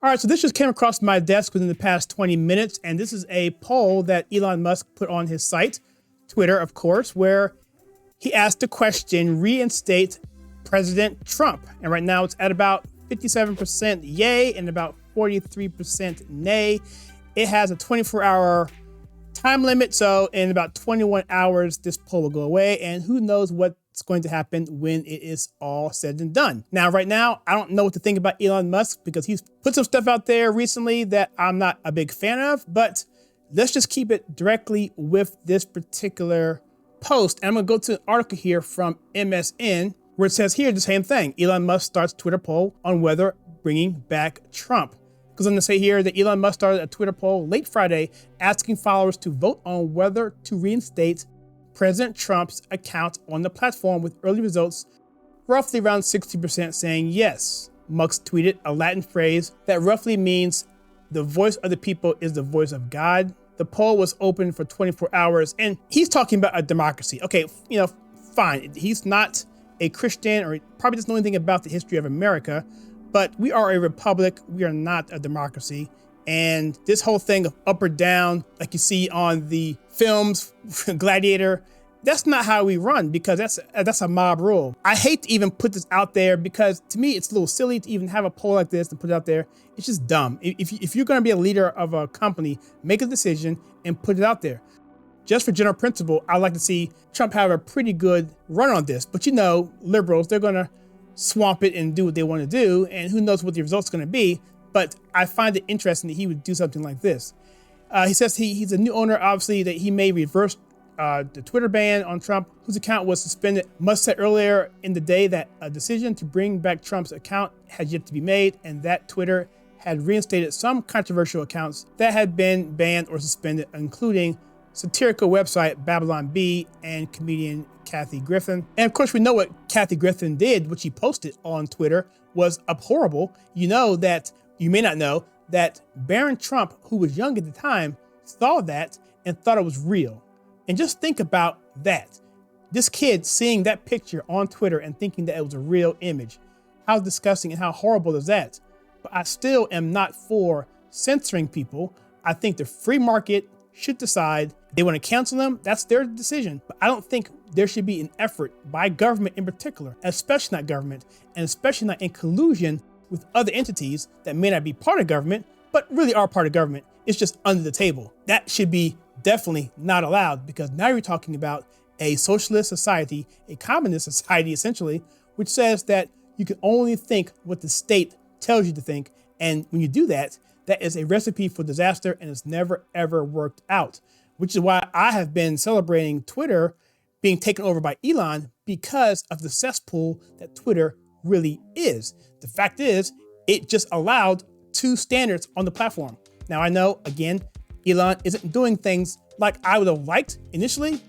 All right, so this just came across my desk within the past 20 minutes, and this is a poll that Elon Musk put on his site, Twitter, of course, where he asked the question, reinstate President Trump. And right now it's at about 57% yay and about 43% nay. It has a 24-hour time limit, so in about 21 hours, this poll will go away, and who knows what's going to happen when it is all said and done. Now, right now, I don't know what to think about Elon Musk because he's put some stuff out there recently that I'm not a big fan of, but let's just keep it directly with this particular post. And I'm gonna go to an article here from MSN where it says here the same thing. Elon Musk starts Twitter poll on whether bringing back Trump. Because I'm gonna say here that Elon Musk started a Twitter poll late Friday asking followers to vote on whether to reinstate President Trump's account on the platform, with early results roughly around 60% saying yes. Musk tweeted a Latin phrase that roughly means the voice of the people is the voice of God. The poll was open for 24 hours, and he's talking about a democracy. Okay, fine. He's not a Christian or probably doesn't know anything about the history of America, but we are a republic. We are not a democracy. And this whole thing of up or down, like you see on the films, Gladiator, that's not how we run, because that's a mob rule. I hate to even put this out there because to me, it's a little silly to even have a poll like this and put it out there. It's just dumb. If you're gonna be a leader of a company, make a decision and put it out there. Just for general principle, I'd like to see Trump have a pretty good run on this. But liberals, they're gonna swamp it and do what they wanna do, and who knows what the result's gonna be. But I find it interesting that he would do something like this. He says he's a new owner, obviously, that he may reverse the Twitter ban on Trump, whose account was suspended. Musk said earlier in the day that a decision to bring back Trump's account had yet to be made, and that Twitter had reinstated some controversial accounts that had been banned or suspended, including satirical website Babylon Bee and comedian Kathy Griffin. And of course, we know what Kathy Griffin did, what she posted on Twitter was abhorrible. You may not know that Barron Trump, who was young at the time, saw that and thought it was real. And just think about that. This kid seeing that picture on Twitter and thinking that it was a real image. How disgusting and how horrible is that? But I still am not for censoring people. I think the free market should decide they want to cancel them. That's their decision. But I don't think there should be an effort by government in particular, especially not government, and especially not in collusion with other entities that may not be part of government, but really are part of government. It's just under the table. That should be definitely not allowed, because now you're talking about a socialist society, a communist society, essentially, which says that you can only think what the state tells you to think. And when you do that, that is a recipe for disaster, and it's never, ever worked out, which is why I have been celebrating Twitter being taken over by Elon, because of the cesspool that Twitter really is. The fact is, it just allowed two standards on the platform. Now I know, again, Elon isn't doing things like I would have liked initially,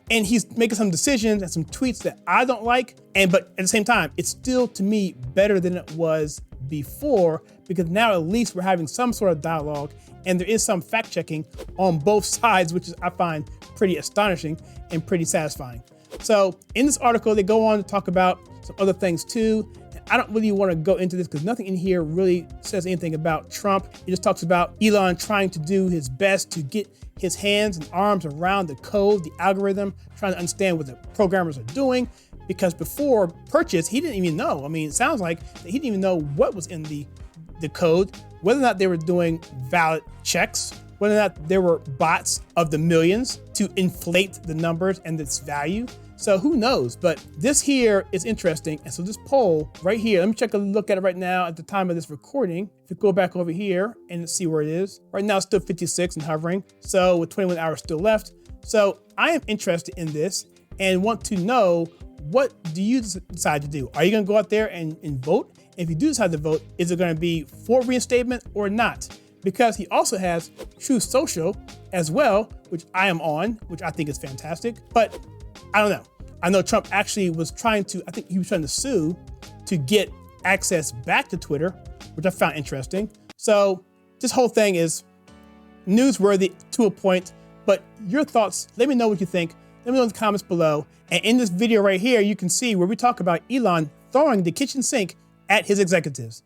and he's making some decisions and some tweets that I don't like. But at the same time, it's still, to me, better than it was before, because now at least we're having some sort of dialogue and there is some fact checking on both sides, which is, I find, pretty astonishing and pretty satisfying. So in this article, they go on to talk about some other things too. I don't really want to go into this because nothing in here really says anything about Trump. It just talks about Elon trying to do his best to get his hands and arms around the code, the algorithm, trying to understand what the programmers are doing. Because before purchase, he didn't even know. I mean, it sounds like he didn't even know what was in the code, whether or not they were doing valid checks, whether or not there were bots of the millions to inflate the numbers and its value. So who knows? But this here is interesting. And so this poll right here, let me take a look at it right now at the time of this recording. If you go back over here and see where it is. Right now it's still 56 and hovering. So with 21 hours still left. So I am interested in this and want to know, what do you decide to do? Are you gonna go out there and vote? If you do decide to vote, is it gonna be for reinstatement or not? Because he also has Truth Social as well, which I am on, which I think is fantastic. But I don't know. I know Trump actually was trying to, I think he was trying to sue to get access back to Twitter, which I found interesting. So this whole thing is newsworthy to a point, but your thoughts, let me know what you think. Let me know in the comments below. And in this video right here, you can see where we talk about Elon throwing the kitchen sink at his executives.